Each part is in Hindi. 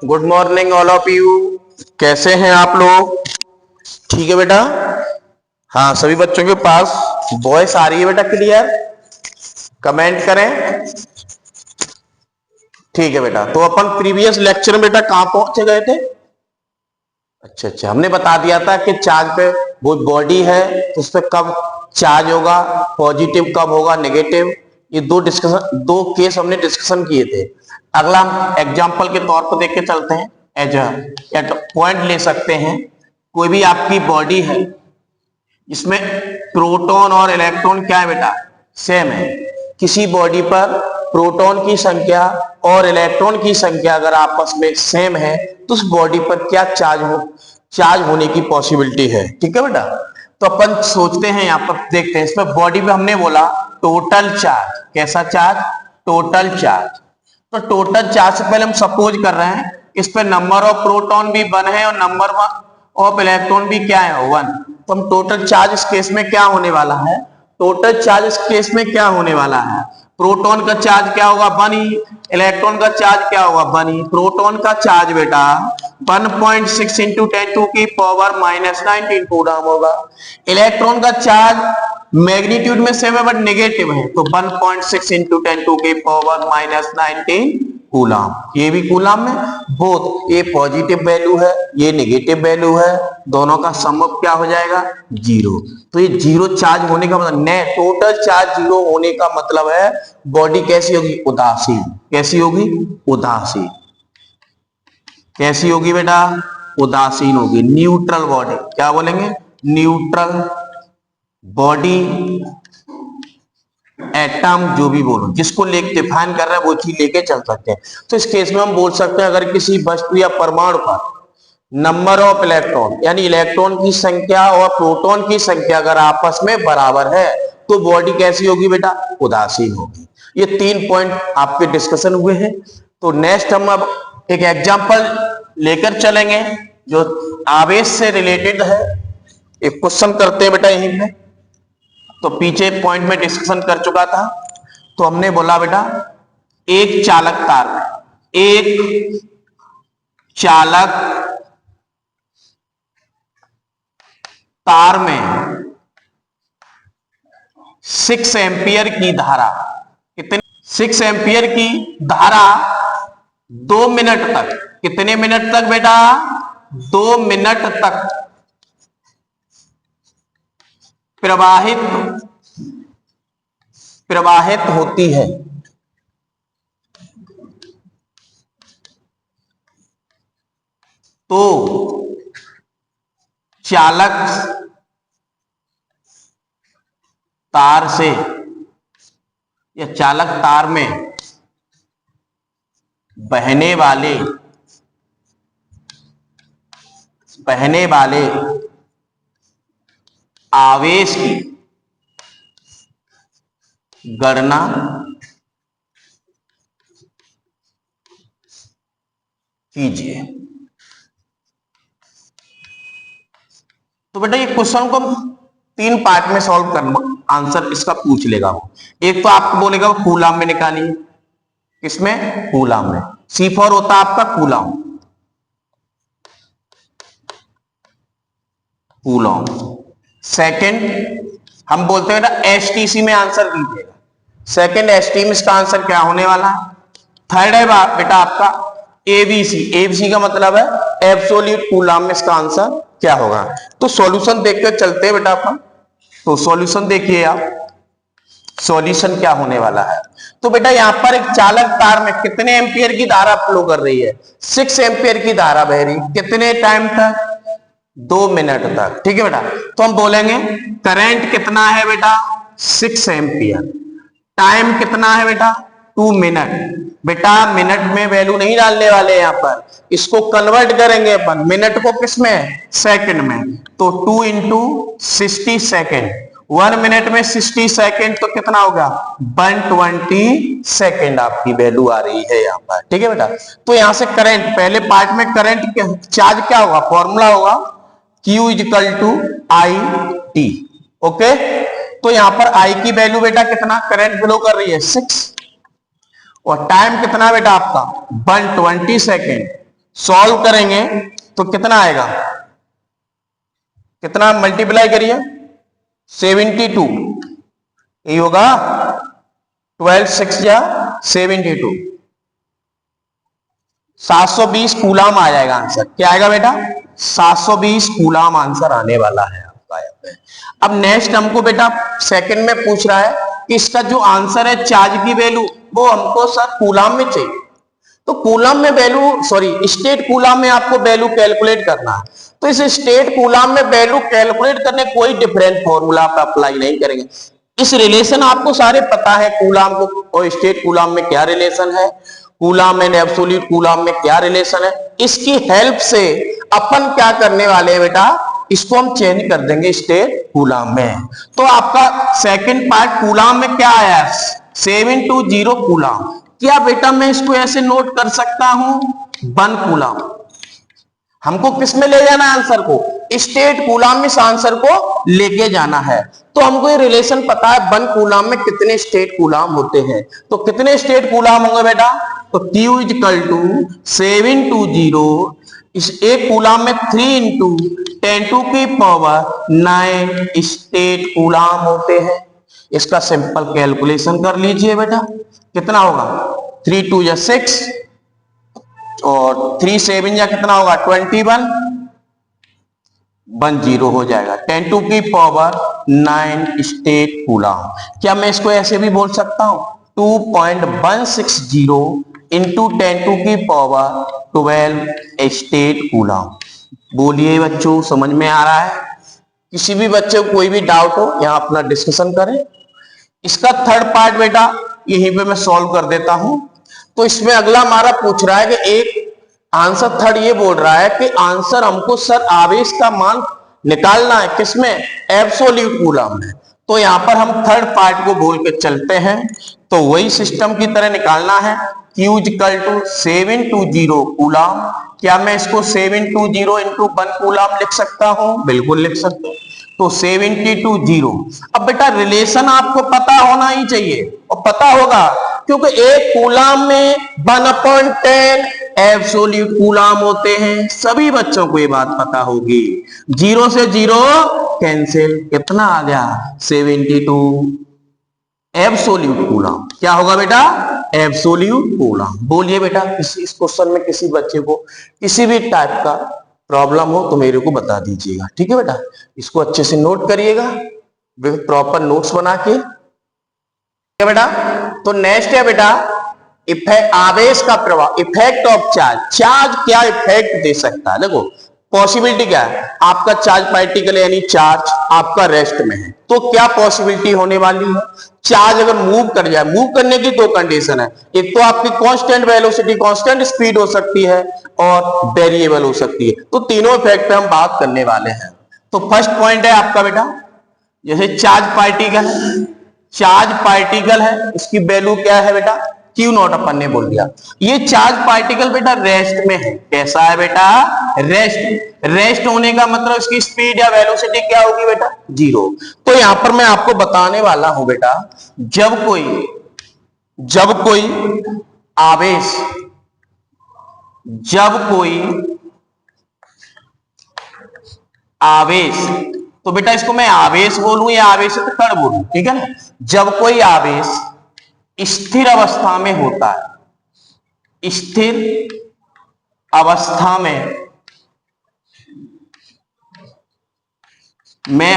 Good morning all of you. कैसे हैं आप लोग? ठीक है बेटा। हाँ, सभी बच्चों के पास वॉइस आ रही है बेटा क्लियर? कमेंट करें। ठीक है बेटा। तो अपन प्रीवियस लेक्चर में बेटा कहां पहुंचे गए थे? अच्छा, हमने बता दिया था कि चार्ज पे वो बॉडी है तो उस पर कब चार्ज होगा, पॉजिटिव कब होगा, नेगेटिव। ये दो केस हमने डिस्कशन किए थे। अगला हम एग्जांपल के तौर पर देख के चलते हैं। एज पॉइंट ले सकते हैं। कोई भी आपकी बॉडी है, इसमें प्रोटॉन और इलेक्ट्रॉन क्या है बेटा? सेम है। किसी बॉडी पर प्रोटॉन की संख्या और इलेक्ट्रॉन की संख्या अगर आपस में सेम है तो उस बॉडी पर क्या चार्ज होने की पॉसिबिलिटी है। ठीक है बेटा। तो अपन सोचते हैं, यहां पर देखते हैं। इसमें बॉडी पे हमने बोला टोटल चार्ज। कैसा चार्ज? Total charge. तो टोटल चार्ज से पहले हम सपोज कर रहे हैं इस पे नंबर ऑफ प्रोटॉन भी 1 है और नंबर ऑफ इलेक्ट्रॉन भी क्या है? 1। तो हम टोटल चार्ज इस केस में क्या होने वाला है? टोटल चार्ज इस केस में क्या होने वाला है? प्रोटॉन का चार्ज क्या होगा? 1 ही। इलेक्ट्रॉन का चार्ज क्या होगा? 1 ही। प्रोटॉन का चार्ज बेटा 1.6 इंटू 10⁻⁻⁹ कूलम होगा। इलेक्ट्रॉन का चार्ज मैग्नीट्यूड में सेम है बट नेगेटिव है, तो 1.6 इंटू 10⁻⁹ कूलम। ये भी कूलम में बोथ, ये पॉजिटिव वैल्यू है, ये नेगेटिव वैल्यू है, दोनों का सम अप क्या हो जाएगा? 0। तो ये 0 चार्ज होने का मतलब टोटल चार्ज 0 होने का मतलब है बॉडी कैसी होगी? उदासीन। कैसी होगी? उदासीन। कैसी होगी बेटा? उदासीन होगी। Neutral body. क्या बोलेंगे? न्यूट्रल बॉडी, एटम, जो भी बोलो, जिसको लेके डिफाइन कर रहे हैं वो चीज लेके चल सकते हैं। तो इस केस में हम बोल सकते हैं अगर किसी वस्तु या परमाणु पर नंबर ऑफ इलेक्ट्रॉन यानी इलेक्ट्रॉन की संख्या और प्रोटॉन की संख्या अगर आपस में बराबर है तो बॉडी कैसी होगी बेटा? उदासीन होगी। ये 3 पॉइंट आपके डिस्कशन हुए हैं। तो नेक्स्ट हम अब एक एग्जांपल लेकर चलेंगे जो आवेश से रिलेटेड है। एक क्वेश्चन करते हैं बेटा यहीं पे। तो पीछे पॉइंट में डिस्कशन कर चुका था। तो हमने बोला बेटा एक चालक तार में 6 एम्पियर की धारा, कितने? 6 एम्पियर की धारा 2 मिनट तक, कितने मिनट तक बेटा? 2 मिनट तक प्रवाहित होती है। तो चालक तार से या चालक तार में बहने वाले आवेश की गणना कीजिए। तो बेटा ये क्वेश्चन को 3 पार्ट में सॉल्व करना, आंसर इसका पूछ लेगा वो। एक तो आपको बोलेगा वो कूलम में निकालिए। किसमें? कूलम में। C4 होता है आपका कूलम। सेकंड हम बोलते हैं ना STC में आंसर कीजिएगा। सेकंड ST में इसका आंसर क्या होने वाला है? थर्ड है बेटा आपका ABC का मतलब है एब्सोल्यूट कूलम में इसका आंसर क्या होगा। तो सॉल्यूशन देखकर चलते हैं बेटा अपन। तो सॉल्यूशन देखिए आप, सॉल्यूशन क्या होने वाला है। तो बेटा यहां पर एक चालक तार में कितने एम्पियर की धारा फ्लो कर रही है? 6 एम्पियर की धारा बह रही। कितने टाइम तक? 2 मिनट तक। ठीक है बेटा। तो हम बोलेंगे करंट कितना है बेटा? 6 एम्पियर। टाइम कितना है बेटा? 2 मिनट। बेटा मिनट में वैल्यू नहीं डालने वाले, यहां पर इसको कन्वर्ट करेंगे अपन मिनट को किसमें? सेकंड में। तो 2 इंटू 60 सेकेंड। 1 मिनट में 60 सेकेंड तो कितना होगा? 120 सेकेंड आपकी वैल्यू आ रही है यहां पर। ठीक है बेटा। तो यहां से करंट, पहले पार्ट में करंट चार्ज क्या होगा? फॉर्मूला होगा Q equal to I T. Okay. तो यहां पर I की वैल्यू बेटा कितना? करंट फ्लो कर रही है 6 और टाइम कितना बेटा आपका? 120 सेकेंड। सॉल्व करेंगे तो कितना आएगा, कितना मल्टीप्लाई करिए 72, यही होगा 12 6 या 72, 720 कूलाम आ जाएगा आंसर। क्या आएगा बेटा, 720 कूलाम आंसर आने वाला है आपका यहाँ पे। अब नेक्स्ट हमको बेटा सेकंड में पूछ रहा है कि इसका जो आंसर है चार्ज की वैल्यू वो हमको सर कूलाम में चाहिए। तो कूलाम में वैल्यू, सॉरी स्टेट कूलाम में आपको वैल्यू कैलकुलेट करना है। तो इस स्टेट कूलाम में वैल्यू कैलकुलेट करने कोई डिफरेंट फॉर्मूला आप अप्लाई नहीं करेंगे। इस रिलेशन आपको सारे पता है, कूलाम को और स्टेट कूलाम में क्या रिलेशन है, कूलाम एंड एब्सोल्यूट कूलाम में क्या रिलेशन है। इसकी हेल्प से अपन क्या करने वाले हैं बेटा, इसको हम चेंज कर देंगे स्टेट कूलाम में। तो आपका सेकंड पार्ट कूलाम में क्या आया, 720 कूलाम। क्या बेटा मैं इसको ऐसे नोट कर सकता हूं, 1 कूलाम। हमको किस में ले जाना है आंसर को, स्टेट कूलाम में इस आंसर को लेके जाना है। तो हमको ये रिलेशन पता है 1 कूलाम में कितने स्टेट कूलाम होते हैं। तो कितने स्टेट कूलाम होंगे बेटा, तो Q = 720, इस एक कूलाम में 3 × 10⁻⁹ स्टेट कूलाम होते हैं। इसका सिंपल कैलकुलेशन कर लीजिए बेटा, कितना होगा 3 2 या 6 और 3 7 या कितना होगा 21, 10 हो जाएगा, 10⁻⁹ स्टेट कूलाम। क्या मैं इसको ऐसे भी बोल सकता हूं, 2.160 इंटू 10⁻12 स्टेट कूलाम। बोलिए बच्चों, समझ में आ रहा है? किसी भी बच्चे को कोई भी डाउट हो यहां अपना डिस्कशन करें। इसका थर्ड पार्ट बेटा यहीं पे मैं सॉल्व कर देता हूं। तो इसमें अगला हमारा पूछ रहा है कि एक आंसर थर्ड ये बोल रहा है कि आंसर हमको सर आवेश का मान निकालना है, किसमें, एब्सोल्यूट कूलाम में। तो यहां पर हम थर्ड पार्ट को बोल के चलते हैं। तो वही सिस्टम की तरह निकालना है, Q = 720 कूलाम। क्या मैं इसको 720 इंटू 1 कूलाम लिख सकता हूं, बिल्कुल लिख सकते हो। तो 720। अब बेटा रिलेशन आपको पता होना ही चाहिए और पता होगा, क्योंकि एक कूलाम में 1/10 एब्सोल्यूट कूलाम होते हैं। सभी बच्चों को ये बात पता होगी। 0 से 0 कैंसिल, कितना आ गया 72 एब्सोल्यूट कूलाम। क्या होगा बेटा, एब्सोल्यूट कूलाम। बोलिए बेटा, इस क्वेश्चन में किसी बच्चे को किसी भी टाइप का प्रॉब्लम हो तो मेरे को बता दीजिएगा, ठीक है बेटा। इसको अच्छे से नोट करिएगा, प्रॉपर नोट्स बना के, ठीक है बेटा। तो नेक्स्ट है बेटा इफेक्ट, आवेश का प्रभाव, इफेक्ट ऑफ चार्ज। चार्ज क्या इफेक्ट दे सकता है, देखो पॉसिबिलिटी क्या है, आपका चार्ज पार्टिकल यानी चार्ज आपका रेस्ट में है, तो क्या पॉसिबिलिटी होने वाली है, चार्ज अगर मूव कर जाए, मूव करने की दो कंडीशन है, एक तो आपकी कांस्टेंट वेलोसिटी, कांस्टेंट स्पीड हो सकती है और वेरिएबल हो सकती है। तो तीनों इफेक्ट पे हम बात करने वाले हैं। तो फर्स्ट पॉइंट है आपका बेटा, जैसे चार्ज पार्टिकल है, इसकी वैल्यू क्या है बेटा, Q0 अपन ने बोल दिया। ये चार्ज पार्टिकल बेटा रेस्ट में है, कैसा है बेटा, रेस्ट होने का मतलब इसकी स्पीड या वेलोसिटी क्या होगी बेटा, 0। तो यहां पर मैं आपको बताने वाला हूं बेटा, जब कोई आवेश, तो बेटा इसको मैं आवेश बोलूं या आवेश कण बोलूं, ठीक है ना। जब कोई आवेश स्थिर अवस्था में होता है, स्थिर अवस्था में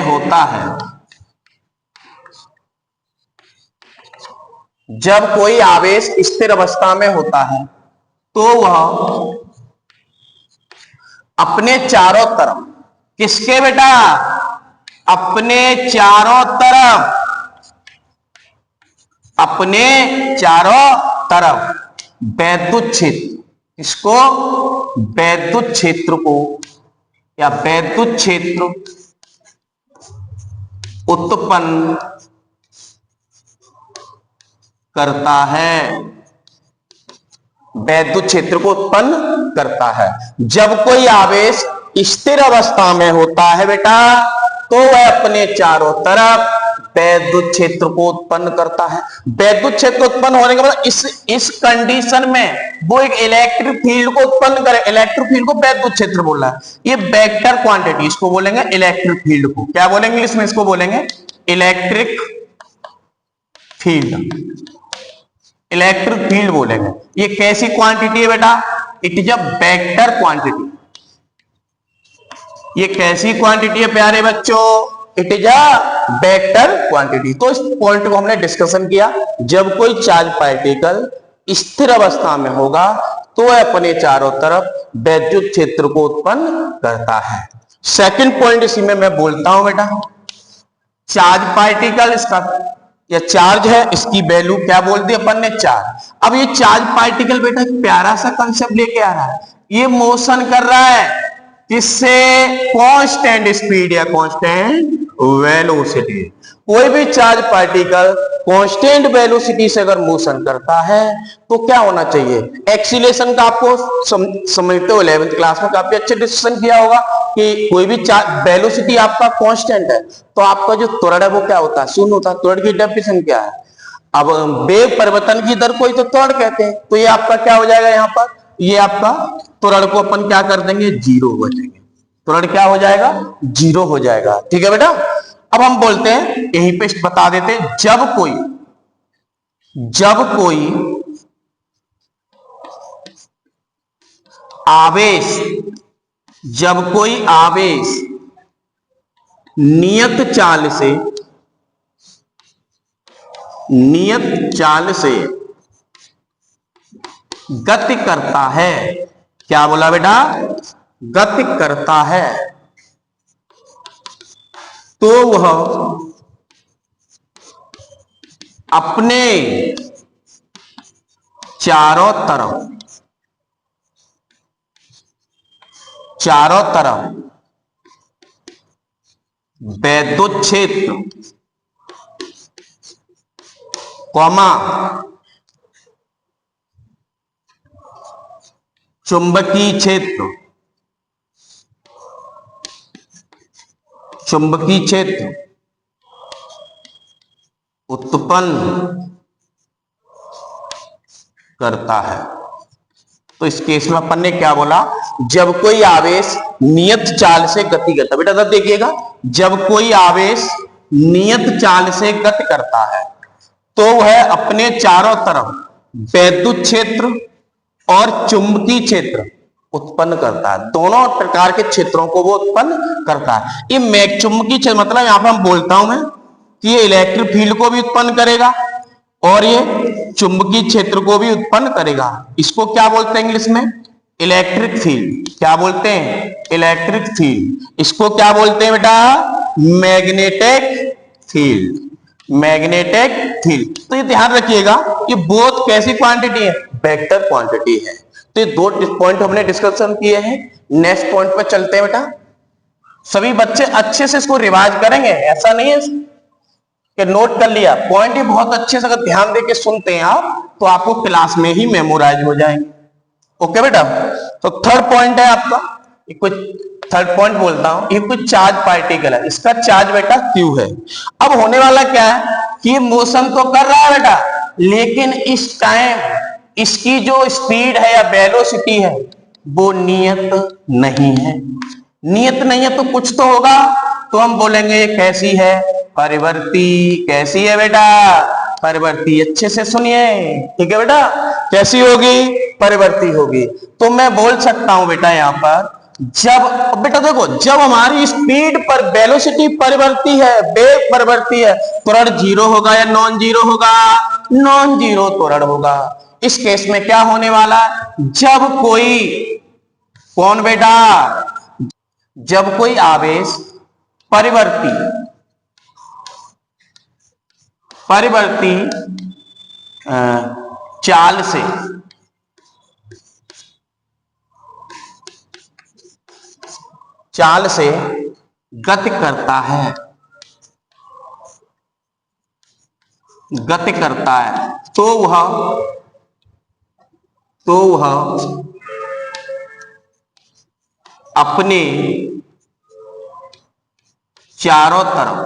होता है, जब कोई आवेश स्थिर अवस्था में होता है तो वह अपने चारों तरफ, किसके बेटा, अपने चारों तरफ वैद्युत क्षेत्र, इसको वैद्युत क्षेत्र को या वैद्युत क्षेत्र उत्पन्न करता है, वैद्युत क्षेत्र को उत्पन्न करता है। जब कोई आवेश स्थिर अवस्था में होता है बेटा तो वह अपने चारों तरफ वैद्युत क्षेत्र को उत्पन्न करता है। वैद्युत क्षेत्र उत्पन्न होने के बाद इस कंडीशन में वो एक इलेक्ट्रिक फील्ड को उत्पन्न करे। इलेक्ट्रिक फील्ड को वैद्युत क्षेत्र बोला है। ये वेक्टर क्वांटिटी, इसको बोलेंगे इलेक्ट्रिक फील्ड को। क्या बोलेंगे इसमें? इसको बोलेंगे इलेक्ट्रिक फील्ड। इलेक्ट्रिक फील्ड बोलेंगे। ये कैसी क्वांटिटी है बेटा? It is a vector quantity. ये कैसी क्वांटिटी है प्यारे बच्चों? It is a vector quantity. तो इस पॉइंट को हमने डिस्कशन किया। जब कोई चार्ज पार्टिकल स्थिर अवस्था में होगा तो वह अपने चारों तरफ वैद्युत क्षेत्र को उत्पन्न करता है। सेकंड पॉइंट इसी में मैं बोलता हूं बेटा, चार्ज पार्टिकल, इसका या चार्ज है, इसकी वैल्यू क्या बोल दी अपन ने? चार्ज। अब ये चार्ज पार्टिकल बेटा एक प्यारा सा कंसेप्ट लेके आ रहा है। ये मोशन कर रहा है किससे? कांस्टेंट स्पीड या कांस्टेंट वेलोसिटी। कोई भी चार्ज पार्टिकल कांस्टेंट वेलोसिटी से अगर मोशन करता है तो क्या होना चाहिए? एक्सीलरेशन का आपको समझते हो 11th क्लास में काफी अच्छे डिस्कशन किया होगा कि कोई भी चार्ज वेलोसिटी आपका कांस्टेंट है तो आपका जो त्वरण है वो क्या होता है? शून्य होता है। त्वरण की डेफिनेशन क्या है? अब वेग परिवर्तन की दर को ही तो त्वरण कहते हैं। तो ये आपका क्या हो जाएगा? यहाँ पर ये आपका त्वरण को अपन क्या कर देंगे? जीरो कर देंगे। त्वरण क्या हो जाएगा? जीरो हो जाएगा। ठीक है बेटा। अब हम बोलते हैं, यहीं पे बता देते हैं, जब कोई आवेश नियत चाल से गति करता है। क्या बोला बेटा? गति करता है तो वह अपने चारों तरफ वैद्युत क्षेत्र, चुंबकीय क्षेत्र उत्पन्न करता है। तो इस केस में अपन ने क्या बोला? जब कोई आवेश नियत चाल से गति करता है। बेटा तब देखिएगा, जब कोई आवेश नियत चाल से गति करता है तो वह अपने चारों तरफ वैद्युत क्षेत्र और चुंबकीय क्षेत्र उत्पन्न करता है। दोनों प्रकार के क्षेत्रों को वो उत्पन्न करता है। ये मैग चुंबकीय क्षेत्र मतलब यहां पर हम बोलता हूं मैं कि ये इलेक्ट्रिक फील्ड को भी उत्पन्न करेगा और ये चुंबकीय क्षेत्र को भी उत्पन्न करेगा। इसको क्या बोलते हैं इंग्लिश में? Electric field. क्या बोलते हैं? Electric field. इसको क्या बोलते हैं बेटा? Magnetic field. Magnetic field. तो ये ध्यान रखिएगा, ये बहुत कैसी क्वांटिटी है? वेक्टर क्वांटिटी है। तो ये दो पॉइंट हमने डिस्कशन किए हैं। नेक्स्ट पॉइंट पे चलते हैं बेटा। सभी बच्चे अच्छे से इसको रिवाइज करेंगे, ऐसा नहीं है कि नोट कर लिया। पॉइंट ही बहुत अच्छे से अगर ध्यान देके सुनते हैं आप तो आपको क्लास में ही मेमोराइज हो जाएंगे। ओके बेटा। तो थर्ड पॉइंट है आपका, कुछ थर्ड पॉइंट बोलता हूं, ये कुछ चार्ज पार्टिकल है, इसका चार्ज बेटा क्यू है। अब होने वाला क्या है कि मोशन तो कर रहा है बेटा, लेकिन इस टाइम इसकी जो स्पीड है या वेलोसिटी है वो नियत नहीं है। नियत नहीं है तो कुछ तो होगा, तो हम बोलेंगे ये कैसी है? परिवर्ती। कैसी है बेटा? परिवर्ती। अच्छे से सुनिए, ठीक है बेटा। कैसी होगी? परिवर्ती होगी। तो मैं बोल सकता हूं बेटा यहां पर, जब बेटा देखो, जब हमारी स्पीड पर वेलोसिटी परिवर्ती है, वेग परिवर्ती है, त्वरण जीरो होगा या नॉन जीरो होगा? नॉन जीरो त्वरण होगा। इस केस में क्या होने वाला? जब कोई कौन बेटा? जब कोई आवेश परिवर्ती चाल से गति करता है, तो वह अपने चारों तरफ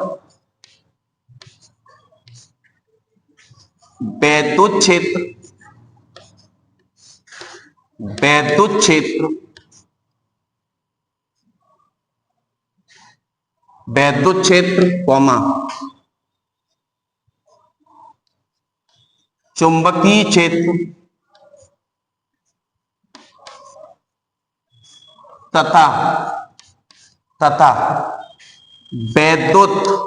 वैद्युत क्षेत्र, वैद्युत क्षेत्र, वैद्युत क्षेत्र कॉमा चुंबकीय क्षेत्र तथा तथा वैद्युत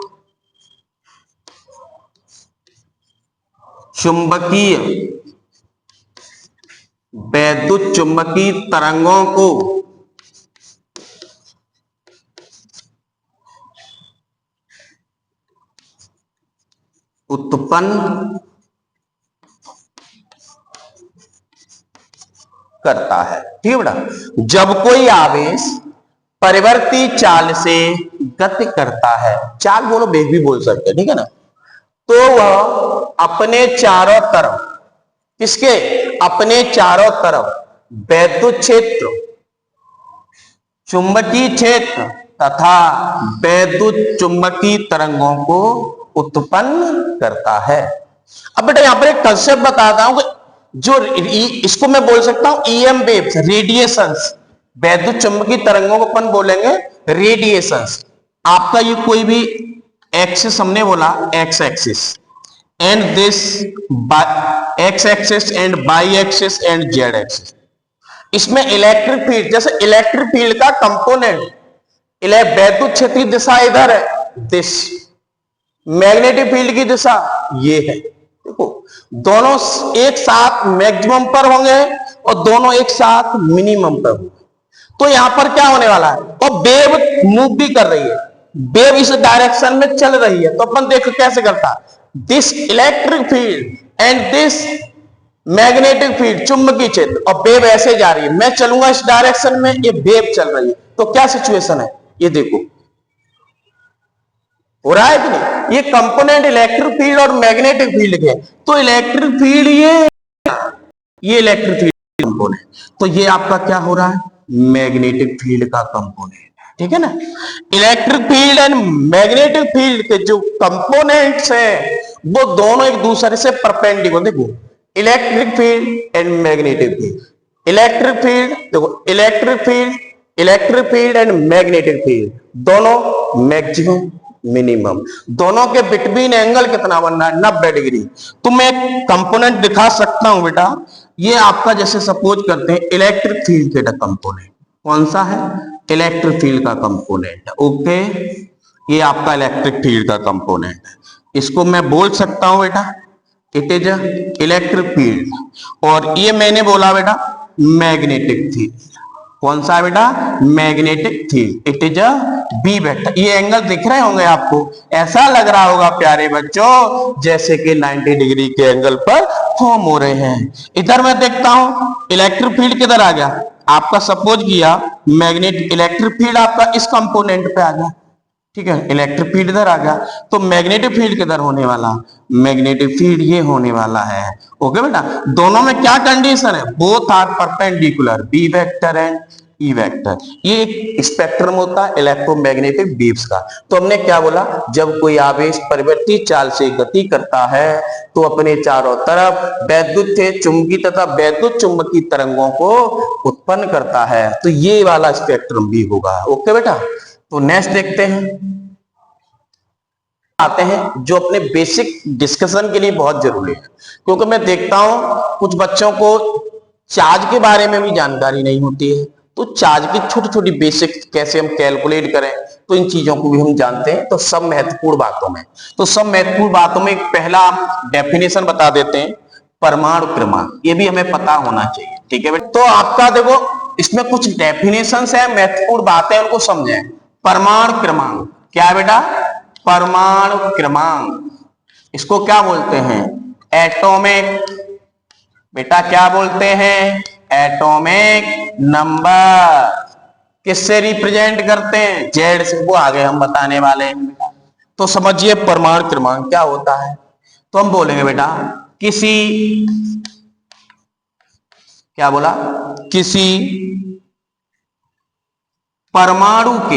चुंबकीय, वैद्युत चुंबकीय तरंगों को उत्पन्न करता है। ठीक है बेटा, जब कोई आवेश परिवर्ती चाल से गति करता है, चाल बोलो वेग भी बोल सकते हैं, ठीक है ना, तो वह अपने चारों तरफ, किसके, अपने चारों तरफ वैद्युत क्षेत्र, चुंबकीय क्षेत्र तथा वैद्युत चुंबकीय तरंगों को उत्पन्न करता है। अब बेटा यहां पर एक कंसेप्ट बताता हूं कि जो इसको मैं बोल सकता हूं ईएम वेव्स, रेडिएशंस, वैद्युत चुंबकीय तरंगों को अपन बोलेंगे रेडिएशंस। आपका ये कोई भी एक्सिस हमने बोला x axis and this x axis and by axis and Z axis, इसमें इलेक्ट्रिक फील्ड, जैसे इलेक्ट्रिक फील्ड का कंपोनेंट वैद्युत क्षेत्रीय दिशा इधर है, दिस मैग्नेटिक फील्ड की दिशा ये है। देखो दोनों एक साथ मैक्सिमम पर होंगे और दोनों एक साथ मिनिमम पर होंगे, तो यहां पर क्या होने वाला है, और वेव मूव भी कर रही है, वेव इस डायरेक्शन में चल रही है, तो अपन देखो कैसे करता है, this electric field and this magnetic field, चुंबकीय क्षेत्र, और वेव ऐसे जा रही है, मैं चलूंगा इस डायरेक्शन में, ये वेव चल रही है, तो क्या सिचुएशन है, ये देखो हो रहा है कि नहीं, ये कंपोनेंट इलेक्ट्रिक फील्ड और मैग्नेटिक फील्ड के, तो इलेक्ट्रिक फील्ड ये इलेक्ट्रिक फील्ड कंपोनेंट, तो ये आपका क्या हो रहा है, मैग्नेटिक फील्ड का कंपोनेंट, ठीक है ना। Electric field and magnetic field के जो कंपोनेंट्स हैं वो दोनों एक दूसरे से परपेंडिकुलर, देखो electric field and magnetic field, electric field, देखो electric field and magnetic field दोनों मैक्सिमम मिनिमम, दोनों के बिटवीन एंगल कितना बनना है, 90 डिग्री। तो मैं एक कंपोनेंट दिखा सकता हूं बेटा, ये आपका जैसे सपोज करते हैं इलेक्ट्रिक फील्ड का कंपोनेंट कौन सा है, इलेक्ट्रिक फील्ड का कंपोनेंट है, ओके, ये आपका इलेक्ट्रिक फील्ड का कंपोनेंट है, इसको मैं बोल सकता हूं बेटा इट इज इलेक्ट्रिक फील्ड, और ये मैंने बोला बेटा मैग्नेटिक फील्ड, कौन सा है बेटा, magnetic field, it is a B vector. ये एंगल दिख रहे होंगे आपको, ऐसा लग रहा होगा प्यारे बच्चों जैसे कि 90 डिग्री के एंगल पर फॉर्म हो रहे हैं। इधर मैं देखता हूं इलेक्ट्रिक फील्ड किधर आ गया, आपका सपोज किया मैग्नेटिक, इलेक्ट्रिक फील्ड आपका इस कंपोनेंट पे आ गया, ठीक है, इलेक्ट्रिक फील्ड इधर आ गया, तो मैग्नेटिक फील्ड किधर होने वाला, मैग्नेटिक फील्ड ये होने वाला है, ओके बेटा। दोनों में क्या कंडीशन है, both are perpendicular, B vector and E vector, ये एक स्पेक्ट्रम होता है इलेक्ट्रोमैग्नेटिक वेव्स का। तो हमने क्या बोला, जब कोई आवेश परिवर्ती चाल से गति करता है तो अपने चारों तरफ वैद्युत चुंबकीय तथा वैद्युत चुंबकीय तरंगों को उत्पन्न करता है, तो ये वाला स्पेक्ट्रम भी होगा, ओके बेटा। तो नेक्स्ट देखते हैं, आते हैं जो अपने बेसिक डिस्कशन के लिए बहुत जरूरी है, क्योंकि मैं देखता हूं कुछ बच्चों को चार्ज के बारे में भी जानकारी नहीं होती है, तो चार्ज की छोटी छोटी बेसिक कैसे हम कैलकुलेट करें, तो इन चीजों को भी हम जानते हैं। तो सब महत्वपूर्ण बातों में, एक पहला डेफिनेशन बता देते हैं, परमाणु क्रमांक, ये भी हमें पता होना चाहिए, ठीक है बेटा। तो आपका देखो इसमें कुछ डेफिनेशंस है, महत्वपूर्ण बातें उनको समझें। परमाणु क्रमांक क्या है बेटा, परमाणु क्रमांक, इसको क्या बोलते हैं, एटॉमिक, बेटा क्या बोलते हैं, एटॉमिक नंबर, किससे रिप्रेजेंट करते हैं, जेड से, वो आगे हम बताने वाले हैं। तो समझिए परमाणु क्रमांक क्या होता है, तो हम बोलेंगे बेटा किसी, क्या बोला, किसी परमाणु के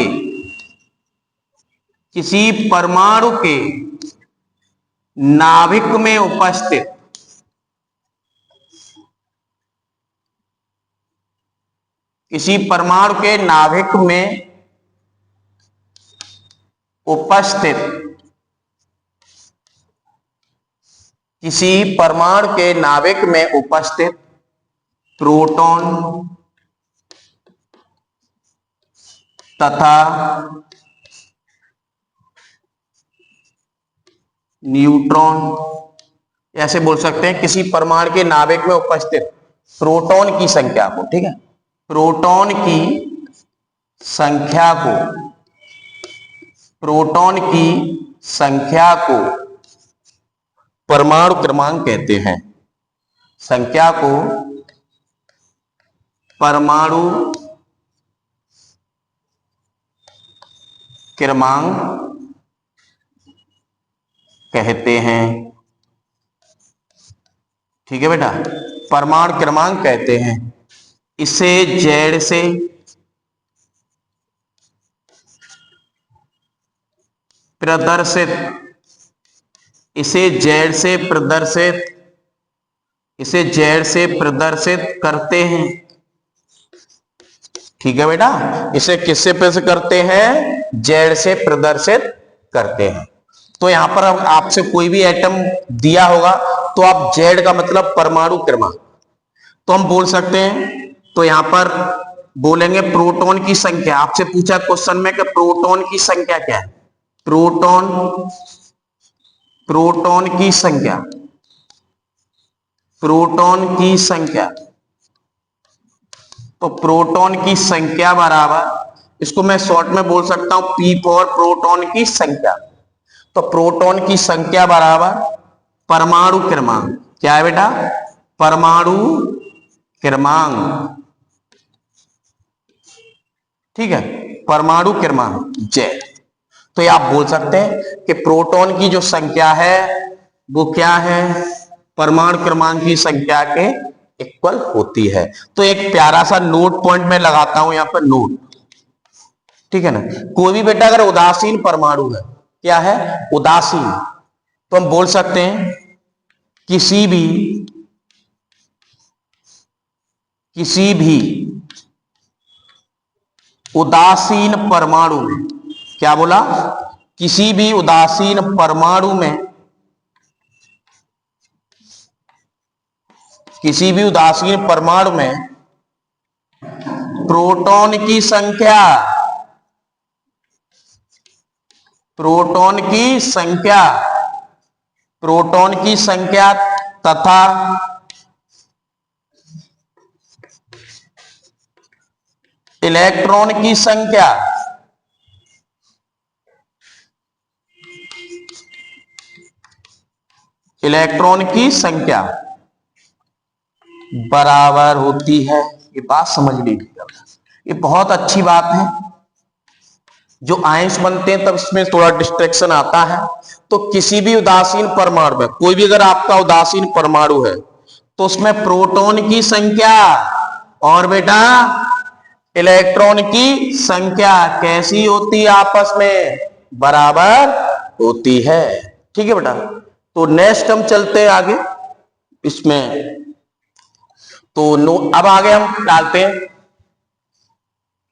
नाभिक में उपस्थित किसी परमाणु के नाभिक में उपस्थित, किसी परमाणु के नाभिक में उपस्थित प्रोटॉन तथा न्यूट्रॉन, ऐसे बोल सकते हैं, किसी परमाणु के नाभिक में उपस्थित प्रोटॉन की संख्या को, ठीक है, प्रोटॉन की संख्या को, प्रोटॉन की संख्या को परमाणु क्रमांक कहते हैं। संख्या को परमाणु क्रमांक कहते हैं। ठीक है बेटा, परमाणु क्रमांक कहते हैं। इसे जेड से प्रदर्शित, इसे जेड से प्रदर्शित, इसे जेड से प्रदर्शित करते हैं। ठीक है बेटा, इसे किससे प्रदर्शित करते हैं? जेड से प्रदर्शित करते हैं। तो यहां पर आपसे कोई भी एटम दिया होगा तो आप जेड का मतलब परमाणु क्रमांक तो हम बोल सकते हैं। तो यहां पर बोलेंगे प्रोटॉन की संख्या। आपसे पूछा क्वेश्चन में कि प्रोटॉन की संख्या क्या है? प्रोटॉन की संख्या, प्रोटॉन की संख्या, तो प्रोटॉन की संख्या बराबर, इसको मैं शॉर्ट में बोल सकता हूं पी फॉर प्रोटॉन की संख्या। तो प्रोटॉन की संख्या बराबर परमाणु क्रमांक। क्या है बेटा? परमाणु क्रमांक। ठीक है, परमाणु क्रमांक जेड। तो ये आप बोल सकते हैं कि प्रोटॉन की जो संख्या है वो क्या है? परमाणु क्रमांक की संख्या के इक्वल होती है। तो एक प्यारा सा नोट पॉइंट में लगाता हूं यहां पर, नोट। ठीक है ना, कोई भी बेटा अगर उदासीन परमाणु है, क्या है? उदासीन, तो हम बोल सकते हैं किसी भी उदासीन परमाणु में, क्या बोला? किसी भी उदासीन परमाणु में, किसी भी उदासीन परमाणु में प्रोटॉन की संख्या, प्रोटॉन की संख्या, प्रोटॉन की संख्या तथा इलेक्ट्रॉन की संख्या, इलेक्ट्रॉन की संख्या बराबर होती है। ये बात समझ लीजिए, ये बहुत अच्छी बात है। जो आयंस बनते हैं तब इसमें थोड़ा डिस्ट्रैक्शन आता है। तो किसी भी उदासीन परमाणु में, कोई भी अगर आपका उदासीन परमाणु है तो उसमें प्रोटॉन की संख्या और बेटा इलेक्ट्रॉन की संख्या कैसी होती है? आपस में बराबर होती है। ठीक है बेटा, तो नेक्स्ट हम चलते हैं आगे इसमें। तो अब आगे हम डालते हैं,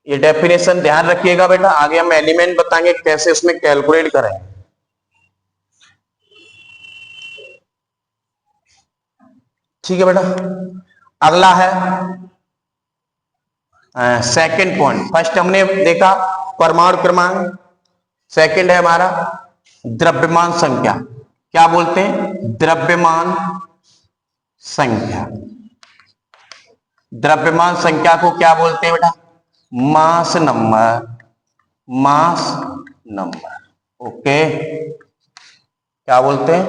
ये डेफिनेशन ध्यान रखिएगा बेटा। आगे हम एलिमेंट बताएंगे कैसे उसमें कैलकुलेट करें। ठीक है बेटा, अगला है सेकंड पॉइंट। फर्स्ट हमने देखा परमाणु क्रमांक, सेकंड है हमारा द्रव्यमान संख्या। क्या बोलते हैं? द्रव्यमान संख्या। द्रव्यमान संख्या को क्या बोलते हैं बेटा? Mass number, mass number. Okay, क्या बोलते हैं?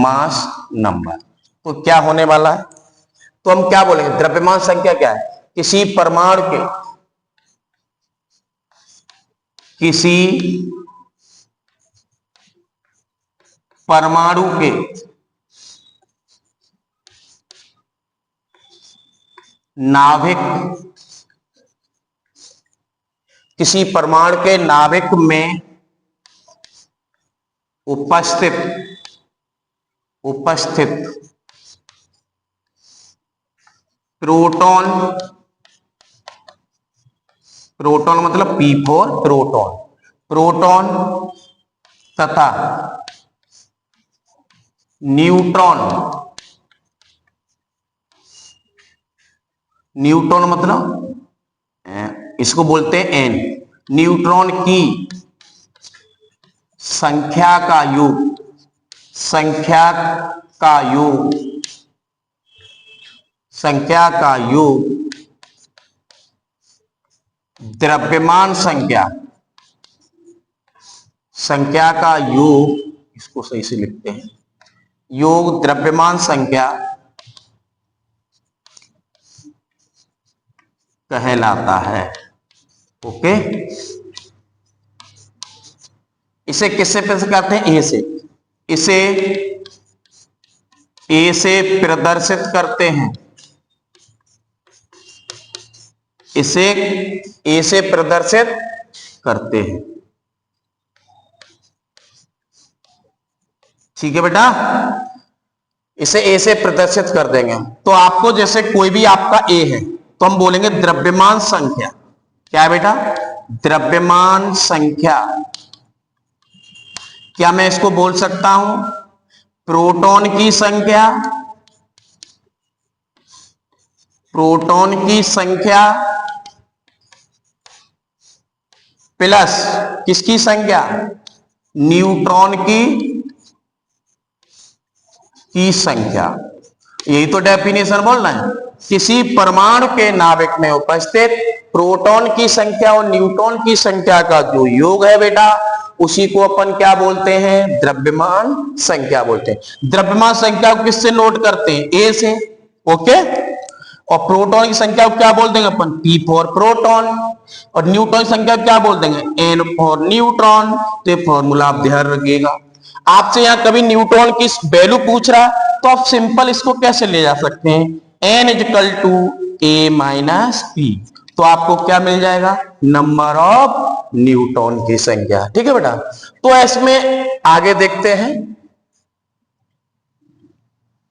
Mass number. तो क्या होने वाला है? तो हम क्या बोलेंगे? द्रव्यमान संख्या क्या है? किसी परमाणु के, किसी परमाणु के नाभिक, किसी परमाणु के नाभिक में उपस्थित प्रोटॉन प्रोटॉन मतलब P फॉर प्रोटॉन, प्रोटॉन तथा न्यूट्रॉन, न्यूट्रॉन मतलब इसको बोलते हैं एन, न्यूट्रॉन की संख्या का योग, संख्या का योग, संख्या का योग द्रव्यमान संख्या, संख्या का योग, इसको सही से लिखते हैं, योग द्रव्यमान संख्या कहलाता है। ओके, इसे किससे प्रदर्शित करते हैं? ए से, इसे ए से प्रदर्शित करते हैं, इसे ए से प्रदर्शित करते हैं। ठीक है बेटा, इसे ए से प्रदर्शित कर देंगे। तो आपको जैसे कोई भी आपका ए है तो हम बोलेंगे द्रव्यमान संख्या। क्या है बेटा? द्रव्यमान संख्या। क्या मैं इसको बोल सकता हूं प्रोटॉन की संख्या, प्रोटॉन की संख्या प्लस किसकी संख्या? न्यूट्रॉन की संख्या। यही तो डेफिनेशन बोलना है। किसी परमाणु के नाभिक में उपस्थित प्रोटॉन की संख्या और न्यूट्रॉन की संख्या का जो योग है बेटा, उसी को अपन क्या बोलते हैं? द्रव्यमान संख्या बोलते हैं। द्रव्यमान संख्या को किससे नोट करते हैं? ए से। ओके, और प्रोटॉन की संख्या को क्या बोल देंगे अपन? P for proton. और न्यूट्रॉन की संख्या क्या बोल देंगे? N for neutron. तो ये फॉर्मूला आप ध्यान रखिएगा। आपसे यहां कभी न्यूट्रॉन की वैल्यू पूछ रहा तो आप सिंपल इसको कैसे ले जा सकते हैं? N equal to A minus P। तो आपको क्या मिल जाएगा? नंबर ऑफ न्यूट्रॉन की संख्या। ठीक है बेटा, तो इसमें आगे देखते हैं।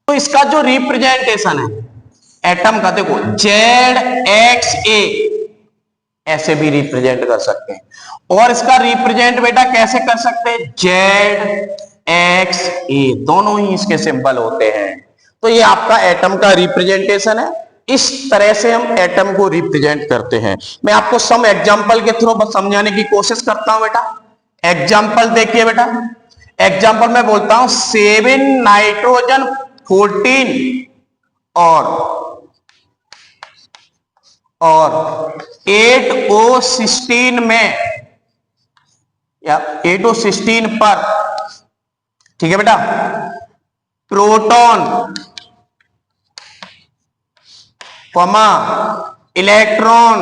तो इसका जो रिप्रेजेंटेशन है एटम का, देखो ZXA ऐसे भी रिप्रेजेंट कर सकते हैं, और इसका रिप्रेजेंट बेटा कैसे कर सकते हैं? ZXA, दोनों ही इसके सिंबल होते हैं। तो ये आपका एटम का रिप्रेजेंटेशन है। इस तरह से हम एटम को रिप्रेजेंट करते हैं। मैं आपको सम एग्जांपल के थ्रू बस समझाने की कोशिश करता हूं बेटा। एग्जांपल देखिए बेटा, एग्जांपल मैं बोलता हूं 7 नाइट्रोजन 14 और 8O16 में या 8O16 पर, ठीक है बेटा, प्रोटॉन कॉमा इलेक्ट्रॉन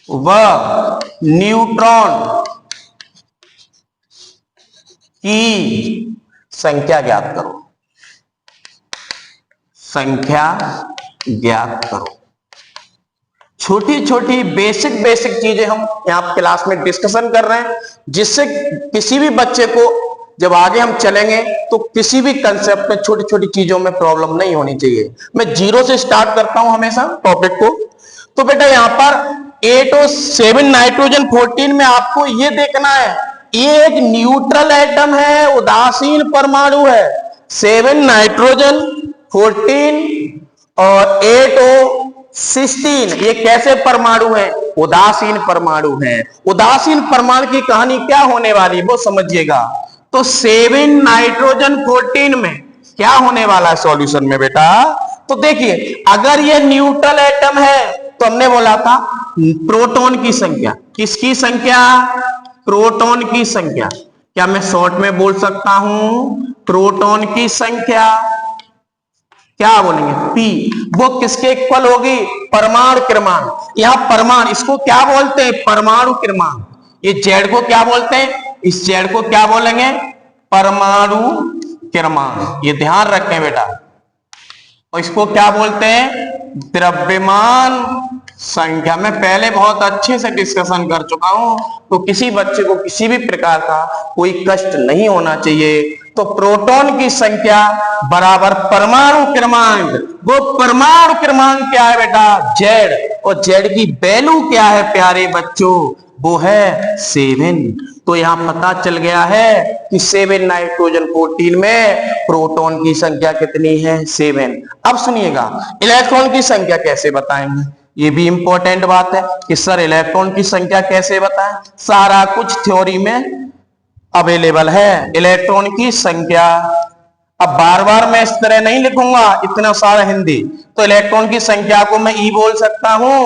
व न्यूट्रॉन की संख्या ज्ञात करो, संख्या ज्ञात करो। छोटी छोटी बेसिक चीजें हम यहां क्लास में डिस्कशन कर रहे हैं, जिससे किसी भी बच्चे को जब आगे हम चलेंगे तो किसी भी कंसेप्ट में छोटी छोटी चीजों में प्रॉब्लम नहीं होनी चाहिए। मैं जीरो से स्टार्ट करता हूं हमेशा टॉपिक को। तो बेटा यहां पर 8O7 नाइट्रोजन 14 में आपको यह देखना है, ये एक न्यूट्रल एटम है, उदासीन परमाणु है। 7 नाइट्रोजन 14 और 8O16 ये कैसे परमाणु है? उदासीन परमाणु है। उदासीन परमाणु की कहानी क्या होने वाली है वो समझिएगा। तो 7 नाइट्रोजन 14 में क्या होने वाला है सॉल्यूशन में बेटा? तो देखिए, अगर ये न्यूट्रल एटम है तो हमने बोला था प्रोटॉन की संख्या, किसकी संख्या? प्रोटॉन की संख्या। क्या मैं शॉर्ट में बोल सकता हूं प्रोटॉन की संख्या? क्या बोलेंगे? P। वो किसके इक्वल होगी? परमाणु क्रमांक। यहां परमाणु, इसको क्या बोलते हैं? परमाणु क्रमांक। ये Z को क्या बोलते हैं? इस Z को क्या बोलेंगे? परमाणु क्रमांक। ये ध्यान रखें बेटा। और इसको क्या बोलते हैं? द्रव्यमान संख्या। मैं पहले बहुत अच्छे से डिस्कशन कर चुका हूं, तो किसी बच्चे को किसी भी प्रकार का कोई कष्ट नहीं होना चाहिए। तो प्रोटॉन की संख्या बराबर परमाणु क्रमांक। वो परमाणु क्रमांक क्या है बेटा? जेड। और जेड की वैल्यू क्या है प्यारे बच्चों? वो है 7। तो यहां पता चल गया है कि 7 नाइट्रोजन 14 में प्रोटॉन की संख्या कितनी है? 7। अब सुनिएगा, इलेक्ट्रॉन की संख्या कैसे बताएंगे? ये भी इंपॉर्टेंट बात है कि सर इलेक्ट्रॉन की संख्या कैसे बताएं? सारा कुछ थ्योरी में अवेलेबल है। इलेक्ट्रॉन की संख्या, अब बार बार मैं इस तरह नहीं लिखूंगा इतना सारा हिंदी, तो इलेक्ट्रॉन की संख्या को मैं ई बोल सकता हूं।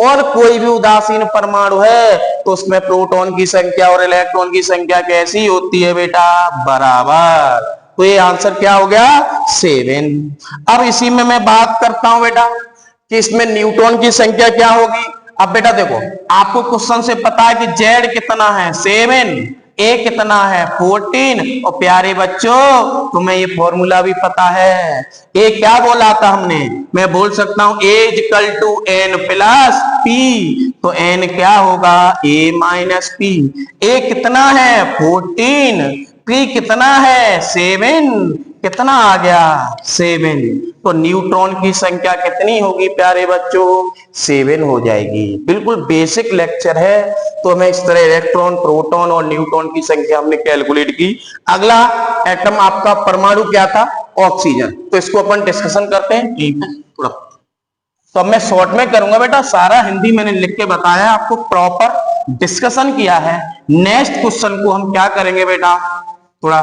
और कोई भी उदासीन परमाणु है तो उसमें प्रोटॉन की संख्या और इलेक्ट्रॉन की संख्या कैसी होती है बेटा? बराबर। तो ये आंसर क्या हो गया? 7। अब इसी में मैं बात करता हूं बेटा कि इसमें न्यूट्रॉन की संख्या क्या होगी। अब बेटा देखो, आपको क्वेश्चन से पता है कि जेड कितना है? 7। ए कितना है? 14। और प्यारे बच्चों तुम्हें ये फॉर्मूला भी पता है। ए क्या बोला था हमने? मैं बोल सकता हूं a equal to n plus p. तो एन क्या होगा? ए माइनस पी। ए कितना है? 14। पी कितना है? 7। कितना आ गया? 7। तो न्यूट्रॉन की संख्या कितनी होगी प्यारे बच्चों? 7 हो जाएगी। बिल्कुल बेसिक लेक्चर है। तो हमें इस तरह इलेक्ट्रॉन, प्रोटॉन और न्यूट्रॉन की संख्या हमने कैलकुलेट की। अगला एटम आपका परमाणु क्या था? ऑक्सीजन। तो इसको अपन डिस्कशन करते हैं थोड़ा। तो अब मैं शॉर्ट में करूंगा बेटा, सारा हिंदी मैंने लिख के बताया, आपको प्रॉपर डिस्कशन किया है। नेक्स्ट क्वेश्चन को हम क्या करेंगे बेटा, थोड़ा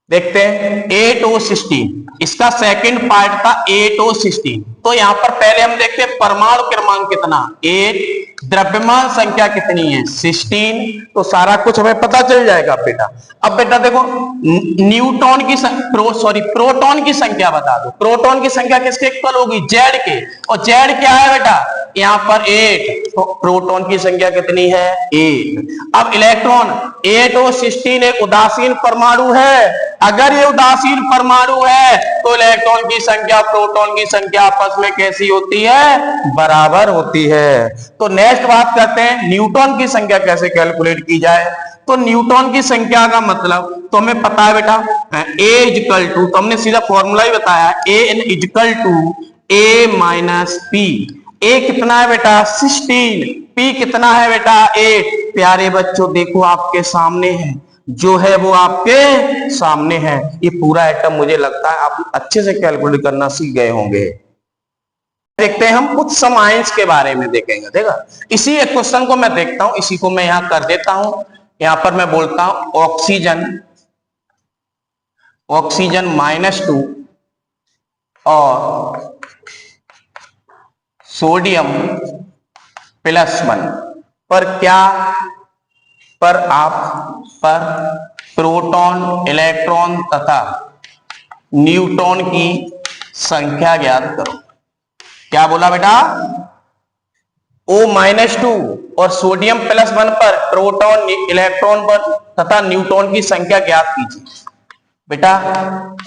देखते हैं। 8O16, इसका सेकंड पार्ट था 8O16। तो यहां पर पहले हम देखते हैं परमाणु क्रमांक कितना? 8। द्रव्यमान संख्या कितनी है? 16। तो सारा कुछ हमें पता चल जाएगा बेटा। अब बेटा देखो, न्यूट्रॉन की प्रोटॉन की संख्या बता दो। प्रोटॉन की संख्या किसके इक्वल होगी? जेड के। और जेड क्या है बेटा? यहां पर 8। तो प्रोटॉन की संख्या कितनी है? 8। अब इलेक्ट्रॉन, 8O16 एक उदासीन परमाणु है। अगर ये उदासीन परमाणु है तो इलेक्ट्रॉन की संख्या प्रोटॉन की संख्या आपस में कैसी होती है? बराबर होती है। तो नेक्स्ट बात करते हैं न्यूट्रॉन की संख्या कैसे कैलकुलेट की जाए। तो न्यूट्रॉन की संख्या का मतलब तो हमें पता है बेटा, ए इक्वल टू, तो हमने सीधा फॉर्मूला ही बताया, a n equal to a minus p. A कितना है बेटा? 16। पी कितना है बेटा? 8। प्यारे बच्चों देखो आपके सामने है, जो है वो आपके सामने है। ये पूरा आइटम मुझे लगता है आप अच्छे से कैलकुलेट करना सीख गए होंगे। देखते हैं हम कुछ सम आयंस के बारे में देखेंगे। देखा, इसी एक क्वेश्चन को मैं देखता हूं, इसी को मैं यहां कर देता हूं। यहां पर मैं बोलता हूं ऑक्सीजन -2 और सोडियम +1 पर क्या पर प्रोटॉन, इलेक्ट्रॉन तथा न्यूट्रॉन की संख्या ज्ञात करो। क्या बोला बेटा? O-2 और सोडियम +1 पर प्रोटॉन, इलेक्ट्रॉन पर तथा न्यूट्रॉन की संख्या ज्ञात कीजिए। बेटा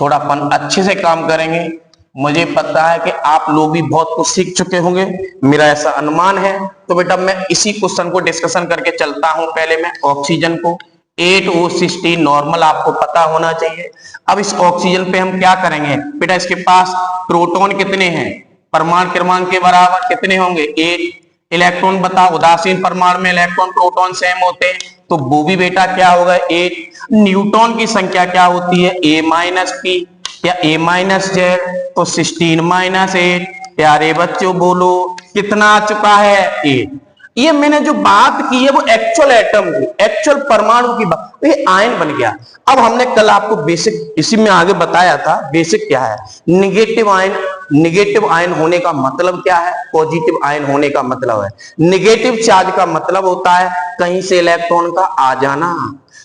थोड़ा अपन अच्छे से काम करेंगे। मुझे पता है कि आप लोग भी बहुत कुछ सीख चुके होंगे, मेरा ऐसा अनुमान है। तो बेटा मैं इसी क्वेश्चन को डिस्कशन करके चलता हूं। पहले मैं ऑक्सीजन को 8O16 नॉर्मल आपको पता होना चाहिए। अब इस ऑक्सीजन पे हम क्या करेंगे बेटा? इसके पास प्रोटॉन कितने हैं? परमाणु क्रमांक के बराबर कितने होंगे? 8। इलेक्ट्रॉन बताओ, उदासीन परमाणु में इलेक्ट्रॉन प्रोटॉन सेम होते हैं, तो वो भी बेटा क्या होगा? 8। न्यूट्रॉन की संख्या क्या होती है? A माइनस पी या A माइनस जेड। तो 16 - 8। प्यारे बच्चों बोलो कितना आ चुका है? 8। ये मैंने जो बात की है वो एक्चुअल एटम की, एक्चुअल परमाणु की बात, तो ये आयन बन गया। अब हमने कल आपको बेसिक इसी में आगे बताया था, बेसिक क्या है? Negative ion. निगेटिव आयन होने का मतलब क्या है? पॉजिटिव आयन होने का मतलब है, निगेटिव चार्ज का मतलब होता है कहीं से इलेक्ट्रॉन का आ जाना।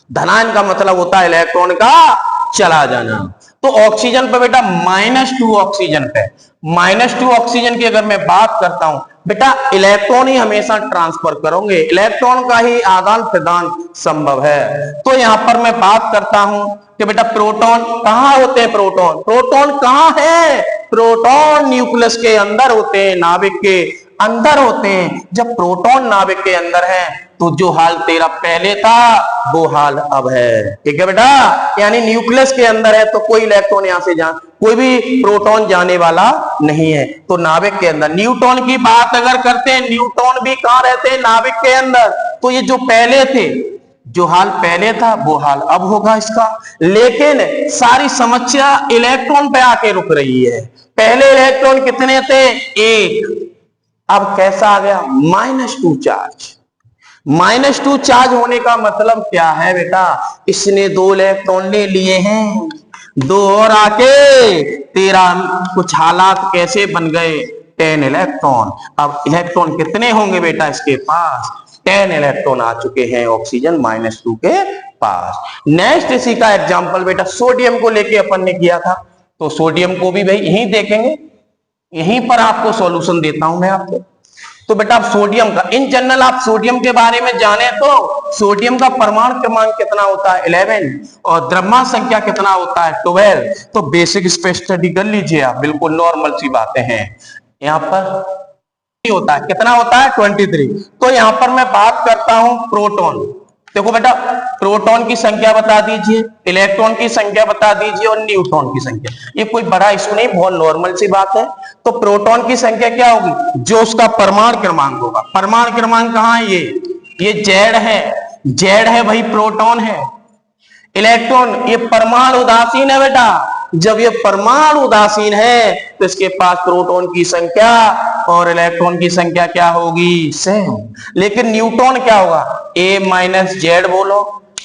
धनायन का मतलब होता है इलेक्ट्रॉन का चला जाना। तो ऑक्सीजन पे बेटा -2 ऑक्सीजन पे, -2 ऑक्सीजन की अगर मैं बात करता हूं बेटा, इलेक्ट्रॉन ही हमेशा ट्रांसफर करोगे, इलेक्ट्रॉन का ही आदान प्रदान संभव है। तो यहां पर मैं बात करता हूं कि बेटा प्रोटॉन कहां होते हैं? प्रोटॉन कहां है? प्रोटॉन न्यूक्लियस के अंदर होते हैं, नाभिक के अंदर होते हैं। जब प्रोटॉन नाभिक के अंदर है तो जो हाल तेरा पहले था वो हाल अब है। ठीक है बेटा, यानी न्यूक्लियस के अंदर है तो कोई इलेक्ट्रॉन यहां से कोई भी प्रोटॉन जाने वाला नहीं है। तो नाभिक के अंदर न्यूट्रॉन की बात अगर करते हैं, न्यूट्रॉन भी कहां रहते हैं? नाभिक के अंदर। तो ये जो पहले थे, जो हाल पहले था वो हाल अब होगा इसका। लेकिन सारी समस्या इलेक्ट्रॉन पे आके रुक रही है। पहले इलेक्ट्रॉन कितने थे? एक। अब कैसा आ गया? -2 चार्ज। -2 चार्ज होने का मतलब क्या है बेटा? इसने 2 इलेक्ट्रॉन ले लिए हैं, 2 और आके तेरा कुछ हालात कैसे बन गए? 10 इलेक्ट्रॉन। अब इलेक्ट्रॉन कितने होंगे बेटा इसके पास? 10 इलेक्ट्रॉन आ चुके हैं ऑक्सीजन -2 के पास। नेक्स्ट इसी का एग्जांपल बेटा सोडियम को लेके अपन ने किया था, तो सोडियम को भी भाई यहीं देखेंगे, यहीं पर आपको सॉल्यूशन देता हूं मैं आपको। तो बेटा आप सोडियम का इन जनरल आप सोडियम के बारे में जाने तो सोडियम का परमाणु क्रमांक कितना होता है? 11 और द्रव्यमान संख्या कितना होता है? 12। तो बेसिक स्पेस स्टडी कर लीजिए आप, बिल्कुल नॉर्मल सी बातें हैं। यहां पर होता है कितना होता है? 23। तो यहां पर मैं बात करता हूं प्रोटॉन। देखो बेटा प्रोटॉन की संख्या बता दीजिए, इलेक्ट्रॉन की संख्या बता दीजिए और न्यूट्रॉन की संख्या। ये कोई बड़ा इशू नहीं, बहुत नॉर्मल सी बात है। तो प्रोटॉन की संख्या क्या होगी? जो उसका परमाणु क्रमांक होगा। परमाणु क्रमांक कहां है? ये जेड है, जेड है भाई, प्रोटॉन है। इलेक्ट्रॉन ये परमाणु उदासीन है बेटा। जब ये परमाणु उदासीन है तो इसके पास प्रोटॉन की संख्या और इलेक्ट्रॉन की संख्या क्या होगी? सेम। लेकिन न्यूट्रॉन क्या होगा? A-Z बोलो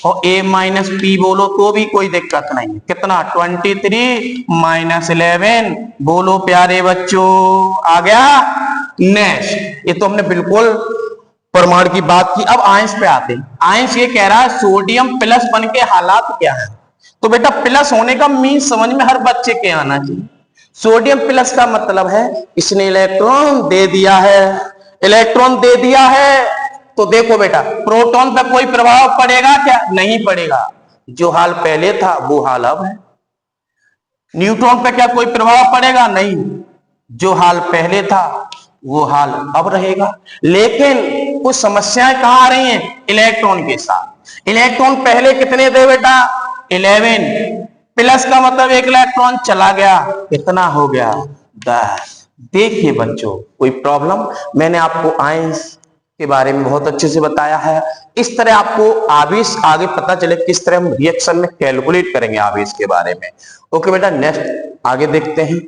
और A-P बोलो तो भी कोई दिक्कत नहीं है। कितना? 23 -11 बोलो प्यारे बच्चों, आ गया। नेक्स्ट, ये तो हमने बिल्कुल परमाणु की बात की। अब आयंस पे आते हैं। आयंस ये कह रहा है सोडियम प्लस बन के हालात क्या है? तो बेटा प्लस होने का मीन समझ में हर बच्चे के आना चाहिए। सोडियम प्लस का मतलब है इसने इलेक्ट्रॉन दे दिया है, इलेक्ट्रॉन दे दिया है। तो देखो बेटा प्रोटॉन पर कोई प्रभाव पड़ेगा क्या? नहीं पड़ेगा। जो हाल पहले था वो हाल अब है। न्यूट्रॉन पर क्या कोई प्रभाव पड़ेगा? नहीं। जो हाल पहले था वो हाल अब रहेगा। लेकिन कुछ समस्याएं कहां आ रही हैं? इलेक्ट्रॉन के साथ। इलेक्ट्रॉन पहले कितने थे बेटा? 11। प्लस का मतलब एक इलेक्ट्रॉन चला गया, कितना हो गया? 10। देखिए बच्चों कोई प्रॉब्लम? मैंने आपको आयंस के बारे में बहुत अच्छे से बताया है। इस तरह आपको आवेश आगे पता चले किस तरह हम रिएक्शन में कैलकुलेट करेंगे आवेश के बारे में। ओके बेटा, नेक्स्ट आगे देखते हैं।